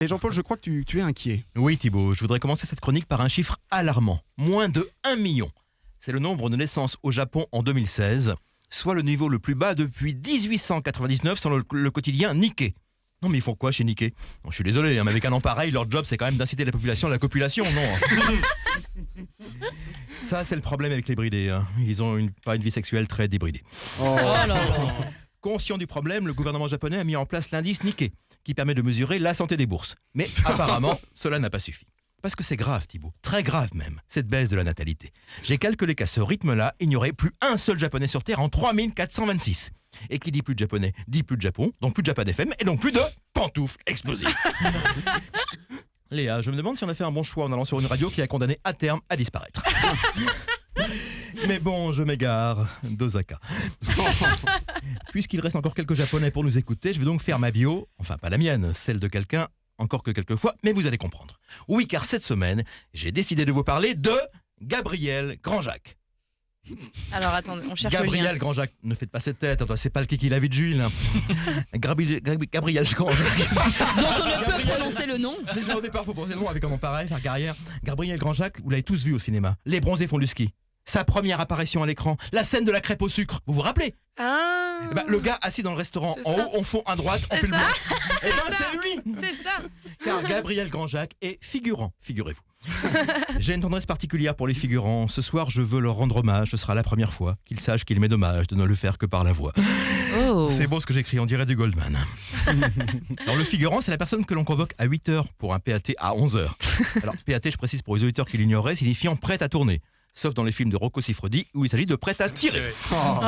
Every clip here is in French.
Et Jean-Paul, je crois que tu es inquiet. Oui Thibaut, je voudrais commencer cette chronique par un chiffre alarmant. Moins de 1 million. C'est le nombre de naissances au Japon en 2016, soit le niveau le plus bas depuis 1899 selon le quotidien Nikkei. Non mais ils font quoi chez Nikkei? Non, je suis désolé, mais avec un nom pareil, leur job c'est quand même d'inciter la population à la copulation, non? Ça c'est le problème avec les bridés, hein. Ils ont pas une vie sexuelle très débridée. Oh là là. Conscient du problème, le gouvernement japonais a mis en place l'indice Nikkei, qui permet de mesurer la santé des bourses. Mais apparemment, cela n'a pas suffi. Parce que c'est grave, Thibaut, très grave même, cette baisse de la natalité. J'ai calculé qu'à ce rythme-là, il n'y aurait plus un seul japonais sur Terre en 3426. Et qui dit plus de japonais, dit plus de Japon, donc plus de Japan FM, et donc plus de pantoufles explosives. Léa, je me demande si on a fait un bon choix en allant sur une radio qui a condamné à terme à disparaître. Mais bon, je m'égare d'Osaka. Puisqu'il reste encore quelques japonais pour nous écouter, je vais donc faire ma bio, enfin pas la mienne, celle de quelqu'un, encore que quelques fois, mais vous allez comprendre. Oui, car cette semaine, j'ai décidé de vous parler de Gabriel Grandjacques. Alors attendez, on cherche le lien. Gabriel Grandjacques, ne faites pas cette tête, attends, c'est pas le kiki la vie de Jules. Gabriel Grandjacques. Dont on ne peut prononcer le nom. Déjà au départ, faut prononcer le nom avec un nom pareil, faire carrière. Gabriel Grandjacques, vous l'avez tous vu au cinéma. Les bronzés font du ski. Sa première apparition à l'écran, la scène de la crêpe au sucre, vous vous rappelez? Ah. Eh ben, le gars assis dans le restaurant, en haut, en fond, à droite, en pull blanc. Eh ben, c'est lui. C'est ça. Car Gabriel Grandjacques est figurant, figurez-vous. J'ai une tendresse particulière pour les figurants. Ce soir, je veux leur rendre hommage. Ce sera la première fois qu'ils sachent qu'il m'est dommage de ne le faire que par la voix. Oh. C'est beau ce que j'écris, on dirait du Goldman. Alors le figurant, c'est la personne que l'on convoque à 8h pour un PAT à 11h. Alors PAT, je précise pour les auditeurs qui l'ignoraient, signifiant prêt à tourner. Sauf dans les films de Rocco Siffredi où il s'agit de prêt à tirer. Oh.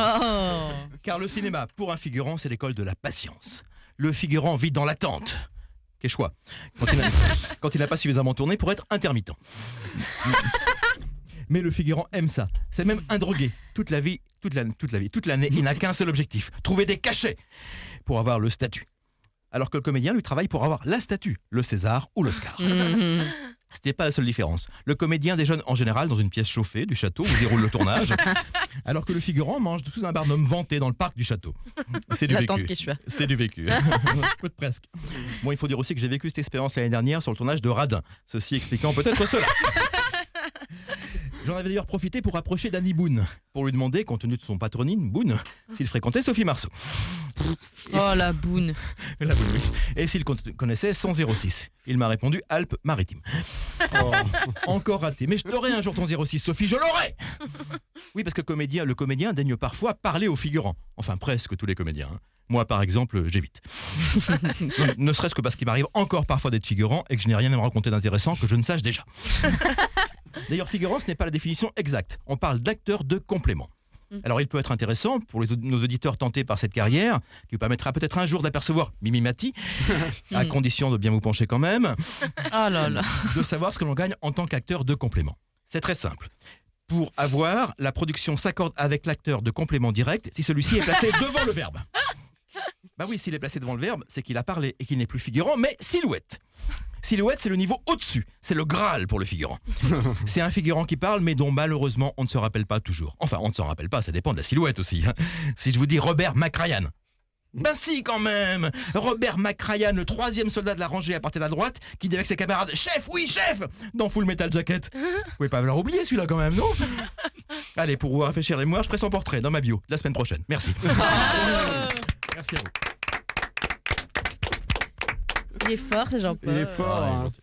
Car le cinéma, pour un figurant, c'est l'école de la patience. Le figurant vit dans l'attente. Quel choix quand il n'a pas suffisamment tourné pour être intermittent. Mais le figurant aime ça. C'est même un drogué. Toute l'année, il n'a qu'un seul objectif, trouver des cachets pour avoir le statut. Alors que le comédien, lui, travaille pour avoir la statue, le César ou l'Oscar. C'était pas la seule différence. Le comédien déjeune en général dans une pièce chauffée du château où déroule le tournage, alors que le figurant mange sous un barnum vanté dans le parc du château. C'est du L'attente vécu. Quechua. C'est du vécu. Presque. Bon, il faut dire aussi que j'ai vécu cette expérience l'année dernière sur le tournage de Radin. Ceci expliquant peut-être cela. J'en avais d'ailleurs profité pour approcher Danny Boone, pour lui demander, compte tenu de son patronyme, Boone, s'il fréquentait Sophie Marceau. Oh la boune. La Boone, oui. Et s'il connaissait son 06. Il m'a répondu Alpes-Maritimes. Oh. Encore raté. Mais je t'aurai un jour ton 06, Sophie, je l'aurai. Oui, parce que le comédien daigne parfois parler aux figurants. Enfin, presque tous les comédiens. Hein. Moi, par exemple, j'évite. Ne serait-ce que parce qu'il m'arrive encore parfois d'être figurant et que je n'ai rien à me raconter d'intéressant que je ne sache déjà. D'ailleurs, figurant, ce n'est pas la définition exacte. On parle d'acteur de complément. Alors, il peut être intéressant pour nos auditeurs tentés par cette carrière, qui vous permettra peut-être un jour d'apercevoir Mimi Mati, à condition de bien vous pencher quand même, Oh là là. de savoir ce que l'on gagne en tant qu'acteur de complément. C'est très simple. Pour avoir, la production s'accorde avec l'acteur de complément direct si celui-ci est placé devant le verbe. Bah oui, s'il est placé devant le verbe, c'est qu'il a parlé et qu'il n'est plus figurant, mais silhouette. Silhouette, c'est le niveau au-dessus. C'est le Graal pour le figurant. C'est un figurant qui parle, mais dont malheureusement, on ne se rappelle pas toujours. Enfin, on ne s'en rappelle pas, ça dépend de la silhouette aussi. Hein. Si je vous dis Robert McRyan. Ben si, quand même. Robert McRyan, le 3e soldat de la rangée à partir de la droite, qui dit avec ses camarades « Chef, oui, chef !» dans Full Metal Jacket. Vous pouvez pas l'avoir oublié, celui-là, quand même, non? Allez, pour vous rafraîchir les mémoires, je ferai son portrait dans ma bio, la semaine prochaine. Merci. Merci à vous. Il est fort, c'est Jean-Paul. Il est fort. Ouais, hein. gentil.